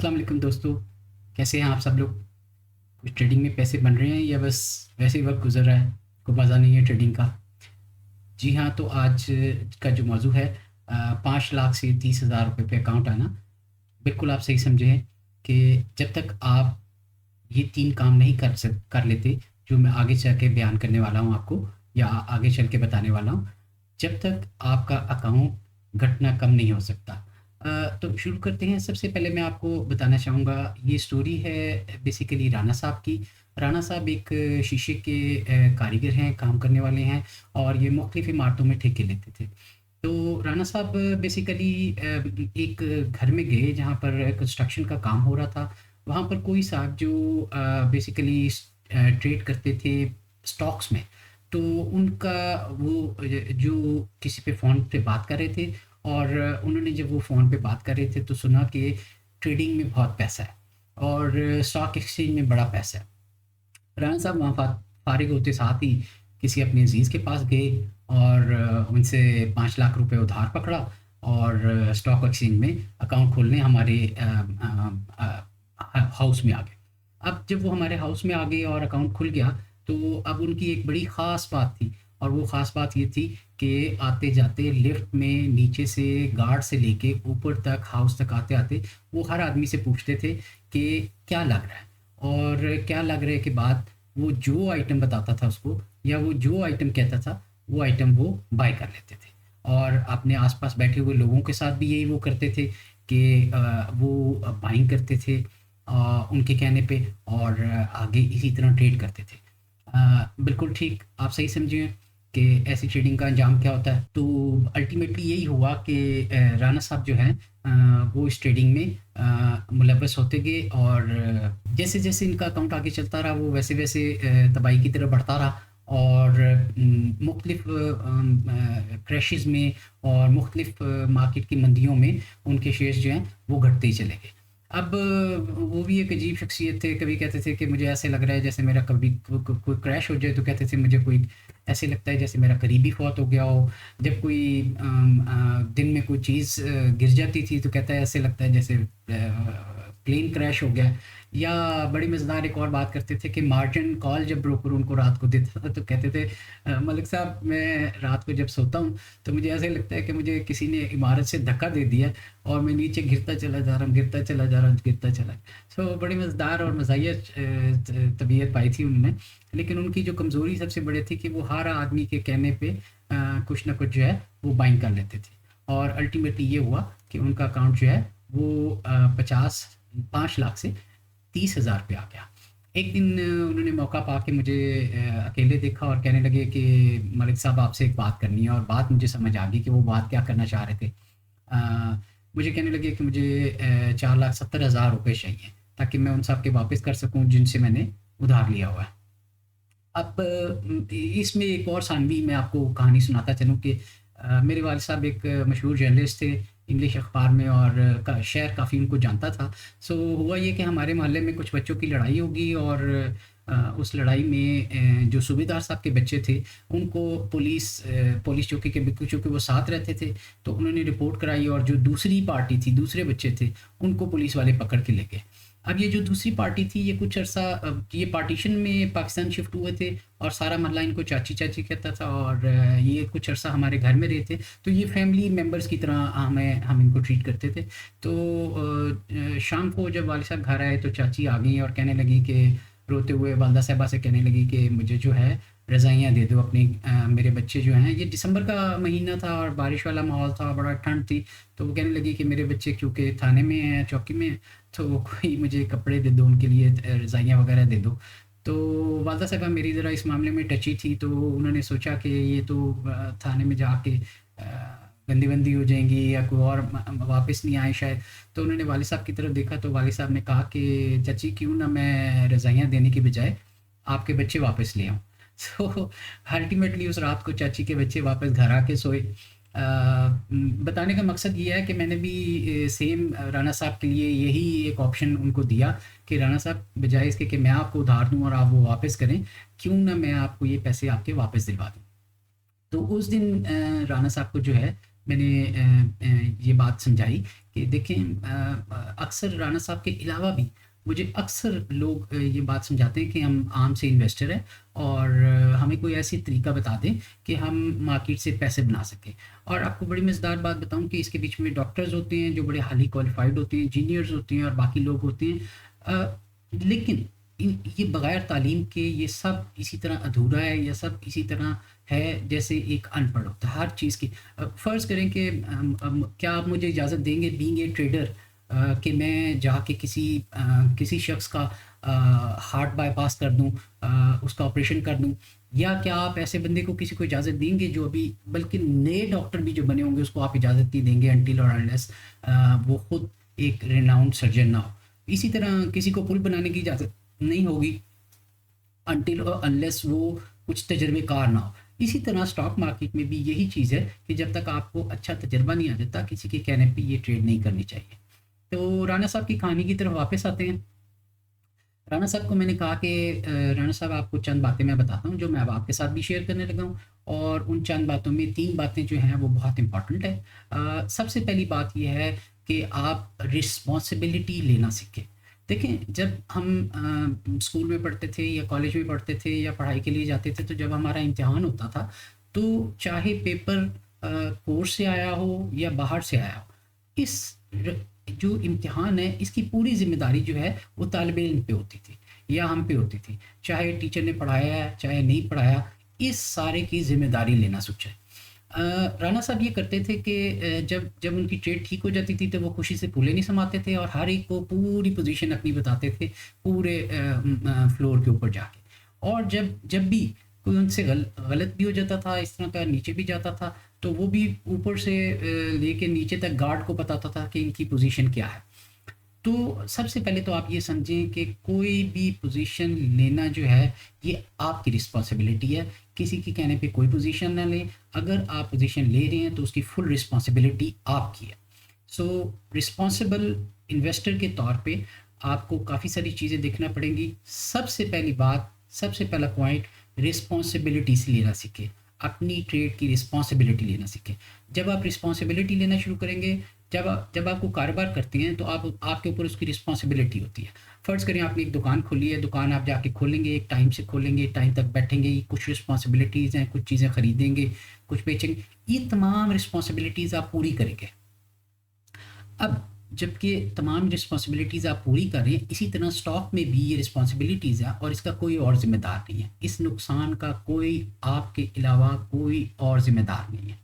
अस्सलाम वालेकुम दोस्तों। कैसे हैं आप सब लोग? कुछ ट्रेडिंग में पैसे बन रहे हैं या बस वैसे ही वक्त गुजर रहा है, कोई मज़ा नहीं है ट्रेडिंग का? जी हाँ, तो आज का जो मौजू है 5 लाख से 30,000 रुपये पे अकाउंट आना। बिल्कुल आप सही समझे हैं कि जब तक आप ये 3 काम नहीं कर लेते, जो मैं आगे चल के बयान करने वाला हूँ आपको या आगे चल के बताने वाला हूँ, जब तक आपका अकाउंट घटना कम नहीं हो सकता। तो शुरू करते हैं। सबसे पहले मैं आपको बताना चाहूँगा, ये स्टोरी है बेसिकली राना साहब की। राना साहब एक शीशे के कारीगर हैं, काम करने वाले हैं और ये मुख्तलिफ़ इमारतों में ठेके लेते थे। तो राना साहब बेसिकली एक घर में गए जहाँ पर कंस्ट्रक्शन का काम हो रहा था। वहाँ पर कोई साहब जो बेसिकली ट्रेड करते थे स्टॉक्स में। तो उनका वो जो किसी पे फ़ोन पे बात कर रहे थे और उन्होंने जब वो फ़ोन पे बात कर रहे थे तो सुना कि ट्रेडिंग में बहुत पैसा है और स्टॉक एक्सचेंज में बड़ा पैसा है। राना साहब वहाँ फ़ारिग होते साथ ही किसी अपने अज़ीज़ के पास गए और उनसे 5 लाख रुपए उधार पकड़ा और स्टॉक एक्सचेंज में अकाउंट खोलने हमारे हाउस में आ गए। अब जब वो हमारे हाउस में आ गए और अकाउंट खुल गया, तो अब उनकी एक बड़ी ख़ास बात थी और वो ख़ास बात ये थी कि आते-जाते लिफ्ट में नीचे से गार्ड से लेके ऊपर तक हाउस तक आते-आते वो हर आदमी से पूछते थे कि क्या लग रहा है? और क्या लग रहा है के बाद वो जो आइटम बताता था उसको या वो जो आइटम कहता था, वो आइटम वो बाय कर लेते थे। और अपने आस-पास बैठे हुए लोगों के साथ भी यही वो करते थे कि वो बाइंग करते थे उनके कहने पे और आगे इसी तरह ट्रेड करते थे। बिल्कुल ठीक, आप सही समझे हैं कि ऐसी ट्रेडिंग का अंजाम क्या होता है। तो अल्टीमेटली यही हुआ कि राना साहब जो हैं वो इस ट्रेडिंग में मुलव्वस होते गए और जैसे-जैसे इनका अकाउंट आगे चलता रहा, वो वैसे-वैसे तबाही की तरफ बढ़ता रहा और मुख्तलिफ़ क्रैशेज़ में और मुख्तलिफ़ मार्केट की मंदियों में उनके शेयर्स जो हैं, वो घटते ही चले गए। अब वो भी एक अजीब शख्सियत थे, कभी कहते थे कि मुझे ऐसे लग रहा है जैसे मेरा कभी कोई क्रैश हो जाए तो कहते थे मुझे कोई ऐसे लगता है जैसे मेरा करीबी फ़ौत हो गया हो। जब कोई दिन में कोई चीज़ गिर जाती थी तो कहता है ऐसे लगता है जैसे प्लेन क्रैश हो गया। या बड़ी मज़ेदार एक और बात करते थे कि मार्जिन कॉल जब ब्रोकर उनको रात को देता था तो कहते थे मलिक साहब मैं रात को जब सोता हूँ तो मुझे ऐसे लगता है कि मुझे किसी ने इमारत से धक्का दे दिया और मैं नीचे गिरता चला जा रहा हूँ, गिरता चला जा रहा हूँ, गिरता चला। सो बड़ी मज़ेदार और मज़ाहिया तबीयत पाई थी उन्होंने। लेकिन उनकी जो कमज़ोरी सबसे बड़ी थी कि वो हर आदमी के कहने पे कुछ ना कुछ जो है वो बाइंग कर लेते थे और अल्टीमेटली ये हुआ कि उनका अकाउंट जो है वो 5 लाख से 30,000 पे आ गया। एक दिन उन्होंने मौका पा के मुझे अकेले देखा और कहने लगे कि मलिक साहब आपसे एक बात करनी है और बात मुझे समझ आ गई कि वो बात क्या करना चाह रहे थे। मुझे कहने लगे कि मुझे 4,70,000 रुपए चाहिए ताकि मैं उन सब के वापस कर सकूँ जिनसे मैंने उधार लिया हुआ है। अब इसमें एक और सानवी मैं आपको कहानी सुनाता चलूँ कि मेरे वालिद साहब एक मशहूर जर्नलिस्ट थे इंग्लिश अखबार में और शहर काफ़ी उनको जानता था। सो हुआ ये कि हमारे मोहल्ले में कुछ बच्चों की लड़ाई होगी और उस लड़ाई में जो सूबेदार साहब के बच्चे थे उनको पुलिस चौकी के बिल्कुल, चूँकि वो साथ रहते थे तो उन्होंने रिपोर्ट कराई और जो दूसरी पार्टी थी, दूसरे बच्चे थे, उनको पुलिस वाले पकड़ के ले गए। अब ये जो दूसरी पार्टी थी ये कुछ अरसा ये पार्टीशन में पाकिस्तान शिफ्ट हुए थे और सारा मोहल्ला इनको चाची-चाची कहता था और ये कुछ अरसा हमारे घर में रहे थे। तो ये फैमिली मेंबर्स की तरह हम इनको ट्रीट करते थे। तो शाम को जब वालिद साहब घर आए तो चाची आ गईं और कहने लगी कि रोते हुए वालिदा साहिबा से कहने लगी कि मुझे जो है रज़ाइयाँ दे दो अपनी मेरे बच्चे जो हैं, ये दिसंबर का महीना था और बारिश वाला माहौल था, बड़ा ठंड थी। तो वो कहने लगी कि मेरे बच्चे क्योंकि थाने में हैं, चौकी में हैं, तो कोई मुझे कपड़े दे दो उनके लिए, रज़ाइयाँ वग़ैरह दे दो। तो वालिदा साहिबा मेरी ज़रा इस मामले में टची थी, तो उन्होंने सोचा कि ये तो थाने में जाके बंदी-वंदी हो जाएँगी या कोई और वापस नहीं आए शायद। तो उन्होंने वालिद साहब की तरफ देखा तो वालिद साहब ने कहा कि चाची क्यों ना मैं रज़ाइयाँ देने की बजाय आपके बच्चे वापस ले आऊँ। सो अल्टीमेटली उस रात को चाची के बच्चे वापस घर आके सोए। बताने का मकसद ये है कि मैंने भी सेम राना साहब के लिए यही एक ऑप्शन उनको दिया कि राना साहब बजाय इसके कि मैं आपको उधार दूँ और आप वो वापस करें, क्यों ना मैं आपको ये पैसे आपके वापस दिलवा दूँ। तो उस दिन राना साहब को जो है मैंने ये बात समझाई कि देखें, अक्सर राना साहब के अलावा भी मुझे अक्सर लोग ये बात समझाते हैं कि हम आम से इन्वेस्टर हैं और हमें कोई ऐसी तरीका बता दें कि हम मार्केट से पैसे बना सकें। और आपको बड़ी मज़ेदार बात बताऊं कि इसके बीच में डॉक्टर्स होते हैं जो बड़े हाईली क्वालिफाइड होते हैं, इंजीनियर्स होते हैं और बाकी लोग होते हैं। लेकिन ये बगैर तालीम के ये सब इसी तरह अधूरा है, या सब इसी तरह है जैसे एक अनपढ़ होता है हर चीज़ की। फ़र्ज़ करें कि क्या आप मुझे इजाज़त देंगे बीइंग ए ट्रेडर कि मैं जाके किसी शख्स का हार्ट बाईपास कर दूं, उसका ऑपरेशन कर दूं, या क्या आप ऐसे बंदे को किसी को इजाज़त देंगे जो अभी, बल्कि नए डॉक्टर भी जो बने होंगे उसको आप इजाज़त नहीं देंगे अनटिल और अनलेस वो खुद एक रिनाउंड सर्जन ना हो। इसी तरह किसी को पुल बनाने की इजाज़त नहीं होगी अनटिल और अनलेस वो कुछ तजर्बेकार ना हो। इसी तरह स्टॉक मार्केट में भी यही चीज़ है कि जब तक आपको अच्छा तजर्बा नहीं आ जाता, किसी के कहने पे ये ट्रेड नहीं करनी चाहिए। तो राना साहब की कहानी की तरफ वापस आते हैं। राना साहब को मैंने कहा कि राना साहब, आपको चंद बातें मैं बताता हूँ जो मैं अब आपके साथ भी शेयर करने लगा हूँ, और उन चंद बातों में 3 बातें जो हैं वो बहुत इंपॉर्टेंट है। सबसे पहली बात ये है कि आप रिस्पॉन्सिबिलिटी लेना सीखें। देखें, जब हम स्कूल में पढ़ते थे या कॉलेज में पढ़ते थे या पढ़ाई के लिए जाते थे, तो जब हमारा इम्तिहान होता था, तो चाहे पेपर कोर्स से आया हो या बाहर से आया हो, इस जो इम्तिहान है इसकी पूरी ज़िम्मेदारी जो है वो तालिब इल्म पे होती थी या हम पे होती थी। चाहे टीचर ने पढ़ाया है चाहे नहीं पढ़ाया, इस सारे की ज़िम्मेदारी लेना सोचा है। राना साहब ये करते थे कि जब जब उनकी ट्रेड ठीक हो जाती थी तो वो खुशी से फूले नहीं समाते थे और हर एक को पूरी पोजीशन अपनी बताते थे पूरे फ्लोर के ऊपर जाके। और जब जब भी कोई उनसे गलत भी हो जाता था, इस तरह का नीचे भी जाता था, तो वो भी ऊपर से लेके नीचे तक गार्ड को बताता था कि इनकी पोजीशन क्या है। तो सबसे पहले तो आप ये समझें कि कोई भी पोजीशन लेना जो है ये आपकी रिस्पॉन्सिबिलिटी है। किसी के कहने पे कोई पोजीशन ना लें। अगर आप पोजीशन ले रहे हैं तो उसकी फुल रिस्पॉन्सिबिलिटी आपकी है। सो रिस्पॉन्सिबल इन्वेस्टर के तौर पे आपको काफ़ी सारी चीज़ें देखना पड़ेंगी। सबसे पहली बात, सबसे पहला पॉइंट, रिस्पॉन्सिबिलिटी से लेना सीखें। अपनी ट्रेड की रिस्पॉन्सिबिलिटी लेना सीखें। जब आप रिस्पॉन्सिबिलिटी लेना शुरू करेंगे, जब आपको कारोबार करते हैं तो आप आपके ऊपर उसकी रिस्पॉन्सिबिलिटी होती है। फ़र्ज़ करें आपने एक दुकान खोली है, दुकान आप जाके खोलेंगे, एक टाइम से खोलेंगे, टाइम तक बैठेंगे, कुछ रिस्पॉन्सिबिलिटीज़ हैं, कुछ चीज़ें ख़रीदेंगे, कुछ बेचेंगे, ये तमाम रिस्पॉन्सिबिलिटीज़ आप पूरी करेंगे। अब जबकि तमाम रिस्पॉन्सिबिलिटीज़ आप पूरी करें, इसी तरह स्टॉक में भी ये रिस्पॉन्सिबिलिटीज़ है और इसका कोई और ज़िम्मेदार नहीं है। इस नुकसान का कोई आपके अलावा कोई और ज़िम्मेदार नहीं है।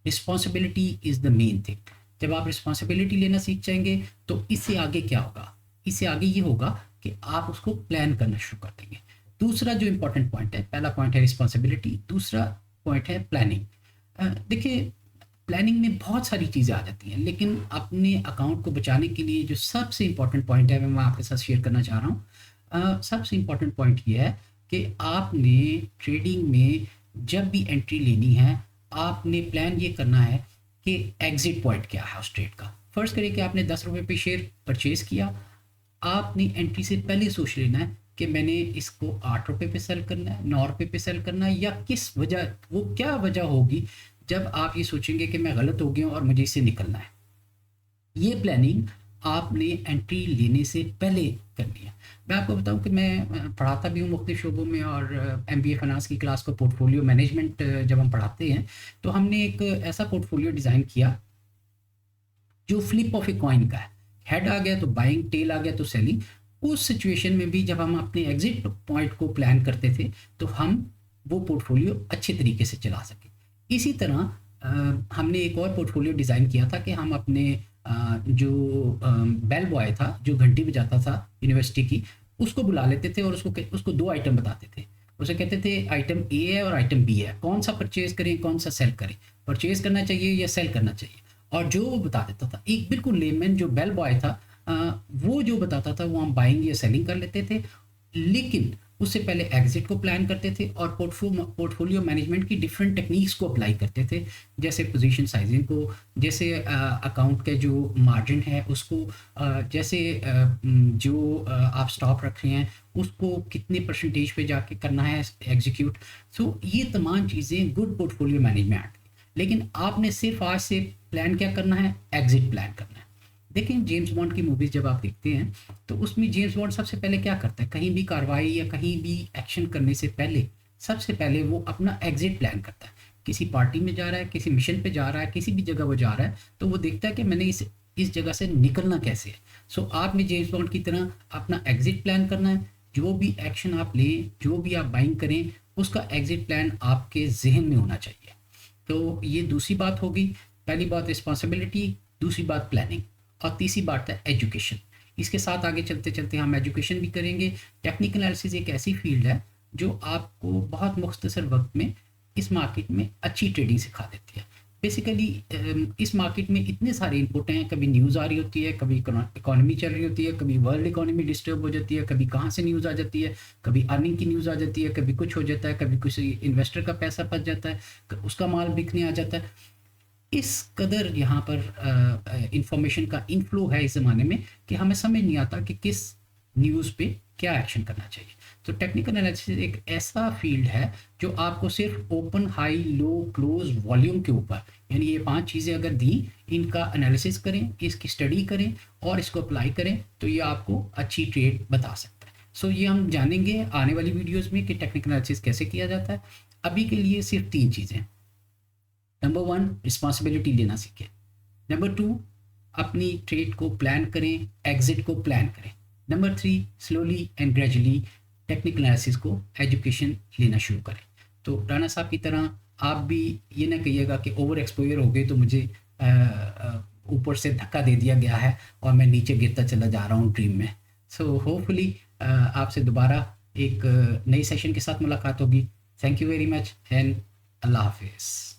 Responsibility is the main thing. जब आप रिस्पॉन्सिबिलिटी लेना सीख जाएंगे तो इससे आगे क्या होगा? इससे आगे ये होगा कि आप उसको प्लान करना शुरू कर देंगे। दूसरा जो इम्पोर्टेंट पॉइंट है, पहला पॉइंट है रिस्पॉन्सिबिलिटी, दूसरा पॉइंट है प्लानिंग। देखिए, प्लानिंग में बहुत सारी चीज़ें आ जाती हैं, लेकिन अपने अकाउंट को बचाने के लिए जो सबसे इम्पोर्टेंट पॉइंट है मैं आपके साथ शेयर करना चाह रहा हूँ। सबसे इम्पोर्टेंट पॉइंट ये है कि आपने ट्रेडिंग में जब भी एंट्री लेनी है, आपने प्लान ये करना है कि एग्जिट पॉइंट क्या है उस ट्रेड का। फर्स्ट करिए कि आपने 10 रुपये पे शेयर परचेज़ किया, आपने एंट्री से पहले सोच लेना है कि मैंने इसको 8 रुपये पे सेल करना है, 9 रुपये पे सेल करना है, या किस वजह, वो क्या वजह होगी जब आप ये सोचेंगे कि मैं गलत हो गया हूँ और मुझे इससे निकलना है। ये प्लानिंग आपने एंट्री लेने से पहले करनी है। मैं आपको बताऊं कि मैं पढ़ाता भी हूँ मुख्तलिफ शोबों में, और MBA फाइनेंस की क्लास को पोर्टफोलियो मैनेजमेंट जब हम पढ़ाते हैं तो हमने एक ऐसा पोर्टफोलियो डिज़ाइन किया जो फ्लिप ऑफ ए कॉइन का है। हेड आ गया तो बाइंग, टेल आ गया तो सेलिंग। उस सिचुएशन में भी जब हम अपने एग्जिट पॉइंट को प्लान करते थे तो हम वो पोर्टफोलियो अच्छे तरीके से चला सके। इसी तरह हमने एक और पोर्टफोलियो डिज़ाइन किया था कि हम अपने जो बेल बॉय था जो घंटी बजाता था यूनिवर्सिटी की, उसको बुला लेते थे और उसको 2 आइटम बताते थे। उसे कहते थे आइटम ए है और आइटम बी है, कौन सा परचेज़ करें कौन सा सेल करें, परचेज़ करना चाहिए या सेल करना चाहिए। और जो वो बता देता था, एक बिल्कुल लेमैन जो बेल बॉय था, वो जो बताता था वो हम बाइंग या सेलिंग कर लेते थे। लेकिन उससे पहले एग्जिट को प्लान करते थे और पोर्टफोलियो मैनेजमेंट की डिफरेंट टेक्निक्स को अप्लाई करते थे, जैसे पोजीशन साइजिंग को, जैसे अकाउंट का जो मार्जिन है उसको, जैसे जो आप स्टॉप रख रहे हैं उसको कितने परसेंटेज पे जाके करना है एग्जीक्यूट। सो ये तमाम चीज़ें गुड पोर्टफोलियो मैनेजमेंट। लेकिन आपने सिर्फ आज से प्लान क्या करना है, एग्जिट प्लान करना है। देखिए जेम्स बॉन्ड की मूवीज़ जब आप देखते हैं तो उसमें जेम्स बॉन्ड सबसे पहले क्या करता है, कहीं भी कार्रवाई या कहीं भी एक्शन करने से पहले सबसे पहले वो अपना एग्जिट प्लान करता है। किसी पार्टी में जा रहा है, किसी मिशन पे जा रहा है, किसी भी जगह वो जा रहा है, तो वो देखता है कि मैंने इस जगह से निकलना कैसे है। सो आपने जेम्स बॉन्ड की तरह अपना एग्जिट प्लान करना है। जो भी एक्शन आप लें, जो भी आप बाइंग करें, उसका एग्जिट प्लान आपके जहन में होना चाहिए। तो ये दूसरी बात होगी। पहली बात रिस्पॉन्सिबिलिटी, दूसरी बात प्लानिंग, और तीसरी बात है एजुकेशन। इसके साथ आगे चलते चलते हम एजुकेशन भी करेंगे। टेक्निकल एनालिसिस एक ऐसी फील्ड है जो आपको बहुत मुख्तसर वक्त में इस मार्केट में अच्छी ट्रेडिंग सिखा देती है। बेसिकली इस मार्केट में इतने सारे इनपुट हैं, कभी न्यूज़ आ रही होती है, कभी इकोनॉमी चल रही होती है, कभी वर्ल्ड इकोनॉमी डिस्टर्ब हो जाती है, कभी कहाँ से न्यूज़ आ जाती है, कभी अर्निंग की न्यूज़ आ जाती है, कभी कुछ हो जाता है, कभी किसी इन्वेस्टर का पैसा फंस जाता है, उसका माल बिकने आ जाता है। इस कदर यहाँ पर इंफॉर्मेशन का इनफ्लो है इस ज़माने में कि हमें समझ नहीं आता कि किस न्यूज़ पे क्या एक्शन करना चाहिए। तो टेक्निकल एनालिसिस एक ऐसा फील्ड है जो आपको सिर्फ ओपन, हाई, लो, क्लोज, वॉल्यूम के ऊपर, यानी ये 5 चीज़ें अगर दी, इनका एनालिसिस करें, इसकी स्टडी करें और इसको अप्लाई करें, तो ये आपको अच्छी ट्रेड बता सकता है। सो ये हम जानेंगे आने वाली वीडियोज़ में कि टेक्निकल एनालिसिस कैसे किया जाता है। अभी के लिए सिर्फ 3 चीज़ें। नंबर 1, रिस्पॉन्सिबिलिटी लेना सीखें। नंबर 2, अपनी ट्रेड को प्लान करें, एग्जिट को प्लान करें। Number 3, slowly and gradually technical analysis को एजुकेशन लेना शुरू करें। तो राना साहब की तरह आप भी ये ना कहिएगा कि ओवर एक्सपोजर हो गए तो मुझे ऊपर से धक्का दे दिया गया है और मैं नीचे गिरता चला जा रहा हूँ ड्रीम में। सो होपफुली आपसे दोबारा एक नई सेशन के साथ मुलाकात होगी। Thank you very much and अल्लाह हाफिज़।